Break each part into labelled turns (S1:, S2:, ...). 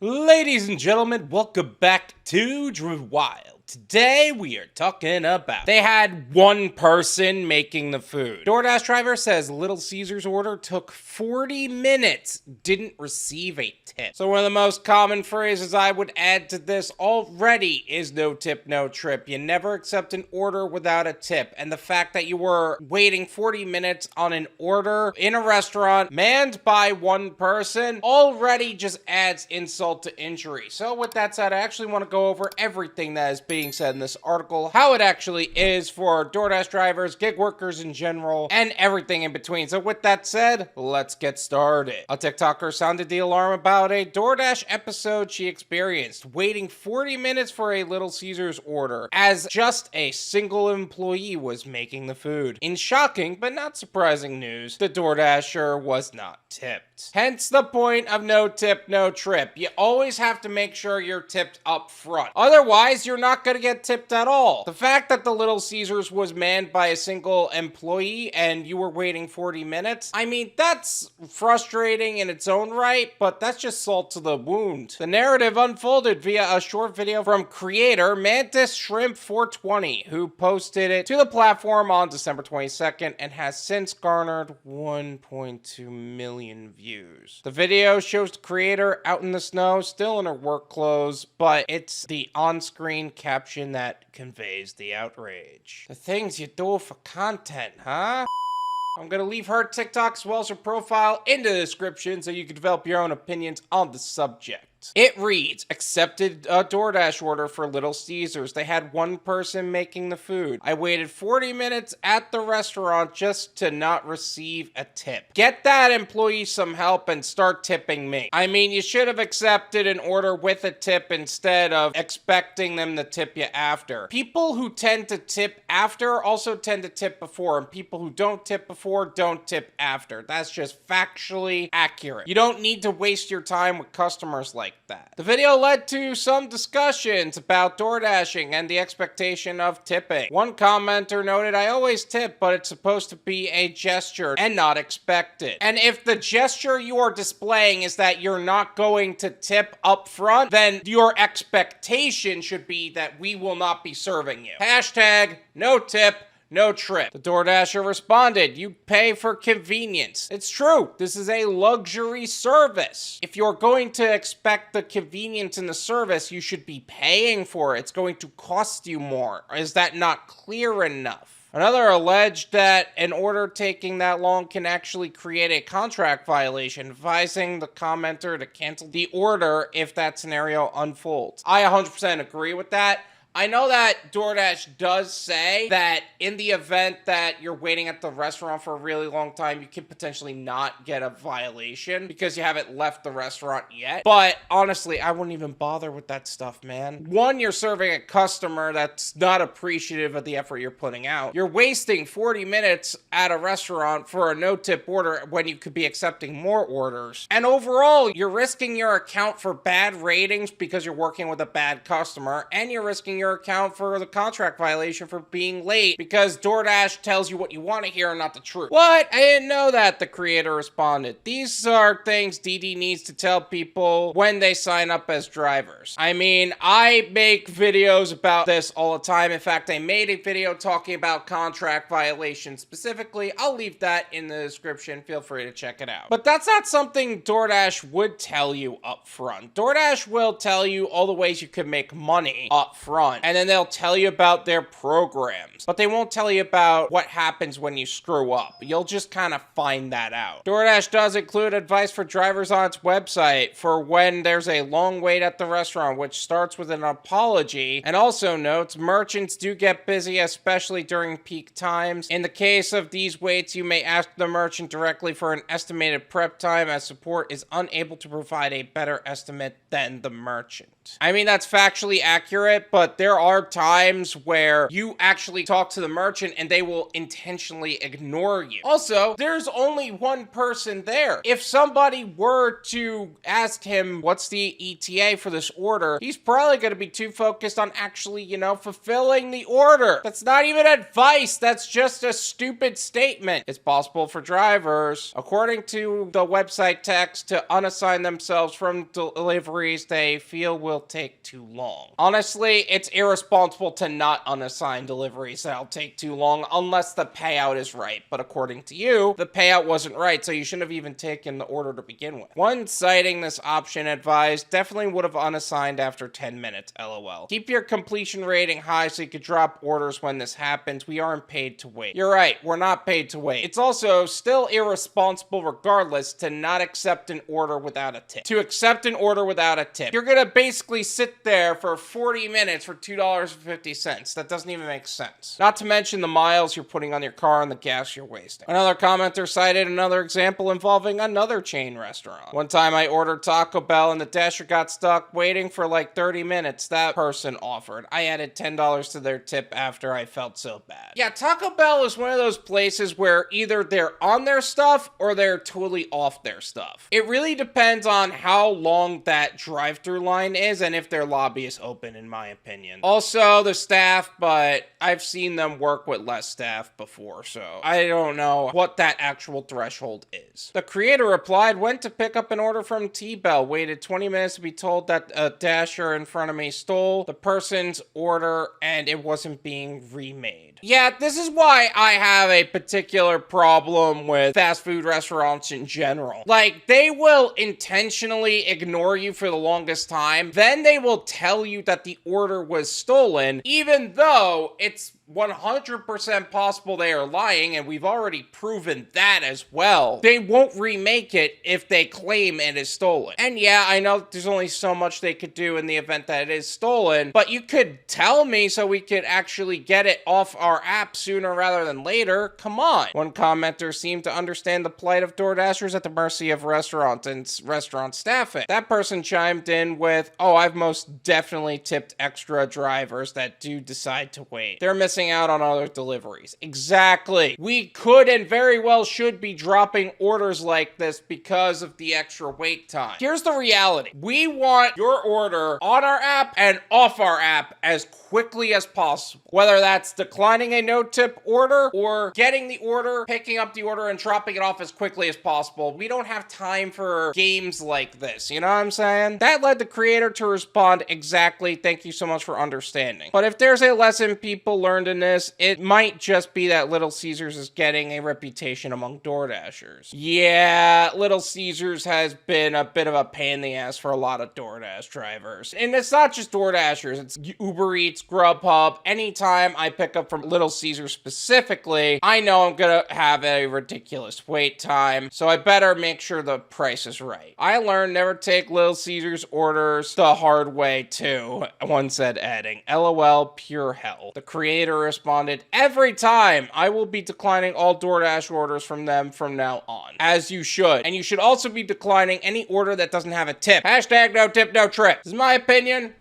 S1: Ladies and gentlemen, welcome back to Drew Wild. Today we are talking about they had one person making the food. Doordash driver says Little Caesars order took 40 minutes, didn't receive a tip. So one of the most common phrases I would add to this already is no tip, no trip. You never accept an order without a tip. And the fact that you were waiting 40 minutes on an order in a restaurant manned by one person already just adds insult to injury. So with that said, I actually want to go over everything that is being said in this article, how it actually is for DoorDash drivers, gig workers in general, and everything in between. So with that said, let's get started. A TikToker sounded the alarm about a DoorDash episode she experienced, waiting 40 minutes for a Little Caesars order, as just a single employee was making the food. In shocking but not surprising news, the DoorDasher was not tipped. Hence the point of no tip, no trip. You always have to make sure you're tipped up front. Otherwise, you're not going to get tipped at all. The fact that the Little Caesars was manned by a single employee and you were waiting 40 minutes, I mean, that's frustrating in its own right, but that's just salt to the wound. The narrative unfolded via a short video from creator Mantis Shrimp 420, who posted it to the platform on December 22nd and has since garnered 1.2 million views. The video shows the creator out in the snow, still in her work clothes, but it's the on-screen caption that conveys the outrage. The things you do for content, huh? I'm gonna leave her TikTok as well as her profile in the description so you can develop your own opinions on the subject. It reads, accepted a DoorDash order for Little Caesars. They had one person making the food. I waited 40 minutes at the restaurant just to not receive a tip. Get that employee some help and start tipping me. I mean, you should have accepted an order with a tip instead of expecting them to tip you after. People who tend to tip after also tend to tip before, and people who don't tip before don't tip after. That's just factually accurate. You don't need to waste your time with customers like that. The video led to some discussions about DoorDashing and the expectation of tipping. One commenter noted, I always tip, but it's supposed to be a gesture and not expected. And if the gesture you are displaying is that you're not going to tip up front, then your expectation should be that we will not be serving you. Hashtag no tip, no trip. The DoorDasher responded, you pay for convenience. It's true. This is a luxury service. If you're going to expect the convenience in the service, you should be paying for it. It's going to cost you more. Is that not clear enough? Another alleged that an order taking that long can actually create a contract violation, advising the commenter to cancel the order if that scenario unfolds. I 100% agree with that. I know that DoorDash does say that in the event that you're waiting at the restaurant for a really long time, you can potentially not get a violation because you haven't left the restaurant yet. But honestly, I wouldn't even bother with that stuff, man. One, you're serving a customer that's not appreciative of the effort you're putting out. You're wasting 40 minutes at a restaurant for a no-tip order when you could be accepting more orders. And overall, you're risking your account for bad ratings because you're working with a bad customer, and you're risking your account for the contract violation for being late because DoorDash tells you what you want to hear and not the truth. What? I didn't know that, the creator responded. These are things DD needs to tell people when they sign up as drivers. I mean, I make videos about this all the time. In fact, I made a video talking about contract violations specifically. I'll leave that in the description. Feel free to check it out. But that's not something DoorDash would tell you up front. DoorDash will tell you all the ways you can make money up front. And then they'll tell you about their programs, but they won't tell you about what happens when you screw up. You'll just kind of find that out. DoorDash does include advice for drivers on its website for when there's a long wait at the restaurant, which starts with an apology, and also notes merchants do get busy, especially during peak times. In the case of these waits, you may ask the merchant directly for an estimated prep time, as support is unable to provide a better estimate than the merchant. I mean, that's factually accurate, but but there are times where you actually talk to the merchant and they will intentionally ignore you. Also, there's only one person there. If somebody were to ask him what's the ETA for this order, he's probably going to be too focused on actually, fulfilling the order. That's not even advice. That's just a stupid statement. It's possible for drivers, according to the website text, to unassign themselves from deliveries they feel will take too long. Honestly, it's irresponsible to not unassign deliveries that'll take too long unless the payout is right. But according to you, the payout wasn't right, so you shouldn't have even taken the order to begin with. One citing this option advised definitely would have unassigned after 10 minutes, lol. Keep your completion rating high so you could drop orders when this happens. We aren't paid to wait. You're right, we're not paid to wait. It's also still irresponsible regardless to not accept an order without a tip. To accept an order without a tip, you're gonna basically sit there for 40 minutes for $2.50. That doesn't even make sense. Not to mention the miles you're putting on your car and the gas you're wasting. Another commenter cited another example involving another chain restaurant. One time I ordered Taco Bell and the dasher got stuck waiting for like 30 minutes. That person offered. I added $10 to their tip after I felt so bad. Yeah, Taco Bell is one of those places where either they're on their stuff or they're totally off their stuff. It really depends on how long that drive-through line is and if their lobby is open, in my opinion. Also, the staff, but I've seen them work with less staff before, so I don't know what that actual threshold is. The creator replied, went to pick up an order from T-Bell, waited 20 minutes to be told that a dasher in front of me stole the person's order and it wasn't being remade. Yeah, this is why I have a particular problem with fast food restaurants in general. Like, they will intentionally ignore you for the longest time, then they will tell you that the order was stolen, even though it's 100% possible they are lying, and we've already proven that as well. They won't remake it if they claim it is stolen. And yeah, I know there's only so much they could do in the event that it is stolen, but you could tell me so we could actually get it off our app sooner rather than later. Come on. One commenter seemed to understand the plight of DoorDashers at the mercy of restaurants and restaurant staffing. That person chimed in with, oh, I've most definitely tipped extra drivers that do decide to wait. They're missing out on other deliveries. Exactly. We could and very well should be dropping orders like this because of the extra wait time. Here's the reality. We want your order on our app and off our app as quickly as possible. Whether that's declining a no-tip order or getting the order, picking up the order, and dropping it off as quickly as possible. We don't have time for games like this, you know what I'm saying? That led the creator to respond, exactly, thank you so much for understanding. But if there's a lesson people learned in this, it might just be that Little Caesars is getting a reputation among DoorDashers. Yeah, Little Caesars has been a bit of a pain in the ass for a lot of DoorDash drivers. And it's not just DoorDashers, it's UberEats, Grubhub. Anytime I pick up from Little Caesars specifically, I know I'm gonna have a ridiculous wait time, so I better make sure the price is right. I learned never take Little Caesars orders the hard way too, one said, adding, LOL, pure hell. The creator responded, every time I will be declining all DoorDash orders from them from now on. As you should. And you should also be declining any order that doesn't have a tip. Hashtag no tip, no trip. This is my opinion.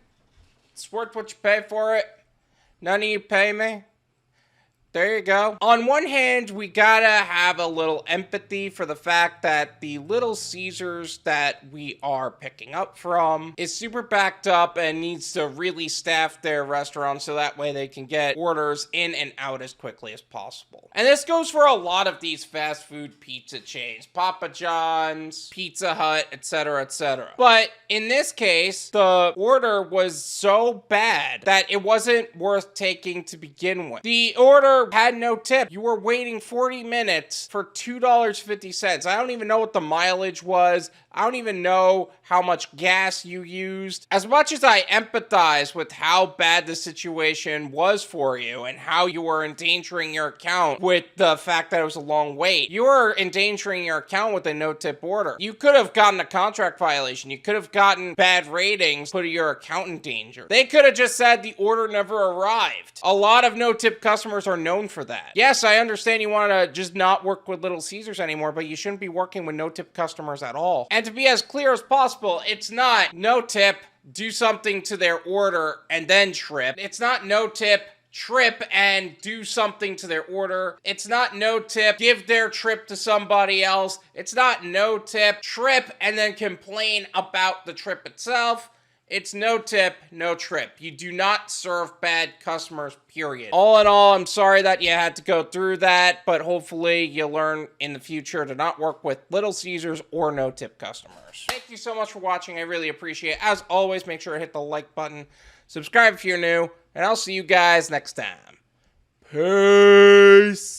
S1: It's worth what you pay for it. None of you pay me. There you go. On one hand, we gotta have a little empathy for the fact that the Little Caesars that we are picking up from is super backed up and needs to really staff their restaurant so that way they can get orders in and out as quickly as possible. And this goes for a lot of these fast food pizza chains, Papa John's, Pizza Hut, etc., etc. But in this case, the order was so bad that it wasn't worth taking to begin with. The order had no tip. You were waiting 40 minutes for $2.50. I don't even know what the mileage was. I don't even know how much gas you used. As much as I empathize with how bad the situation was for you and how you were endangering your account with the fact that it was a long wait, you were endangering your account with a no-tip order. You could have gotten a contract violation. You could have gotten bad ratings, putting your account in danger. They could have just said the order never arrived. A lot of no-tip customers are known for that. Yes, I understand you want to just not work with Little Caesars anymore, but you shouldn't be working with no-tip customers at all. And to be as clear as possible, it's not no tip, do something to their order, and then trip. It's not no tip, trip, and do something to their order. It's not no tip, give their trip to somebody else. It's not no tip, trip, and then complain about the trip itself. It's no tip, no trip. You do not serve bad customers, period. All in all, I'm sorry that you had to go through that, but hopefully you learn in the future to not work with Little Caesars or no tip customers. Thank you so much for watching. I really appreciate it. As always, make sure to hit the like button, subscribe if you're new, and I'll see you guys next time. Peace.